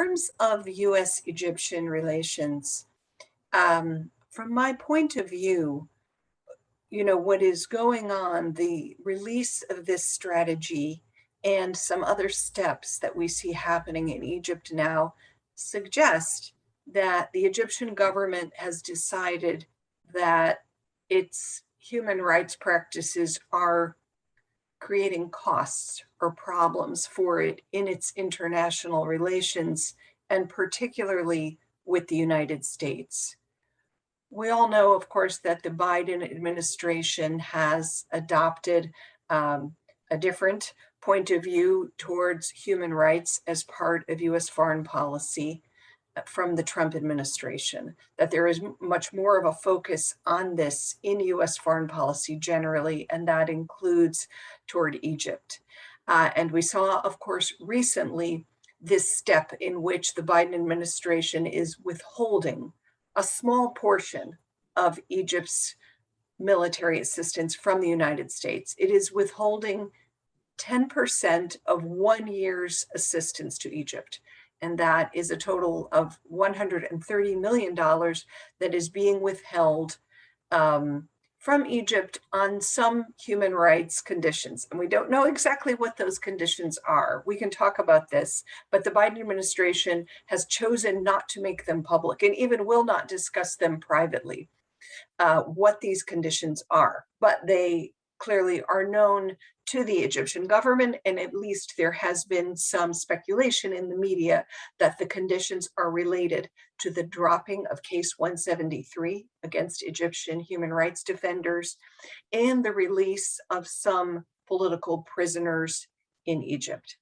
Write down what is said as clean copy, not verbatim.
terms of U.S.-Egyptian relations, from my point of view, what is going on, the release of this strategy and some other steps that we see happening in Egypt now suggest that the Egyptian government has decided that its human rights practices are creating costs or problems for it in its international relations, and particularly with the United States. We all know, of course, that the Biden administration has adopted a different point of view towards human rights as part of US foreign policy from the Trump administration, that there is much more of a focus on this in US foreign policy generally, and that includes toward Egypt. And we saw, of course, recently this step in which the Biden administration is withholding a small portion of Egypt's military assistance from the United States. It is withholding 10% of 1 year's assistance to Egypt. And that is a total of $130 million that is being withheld from Egypt on some human rights conditions. And we don't know exactly what those conditions are. We can talk about this, but the Biden administration has chosen not to make them public and even will not discuss them privately, what these conditions are. But they clearly are known to the Egyptian government, and at least there has been some speculation in the media that the conditions are related to the dropping of case 173 against Egyptian human rights defenders and the release of some political prisoners in Egypt.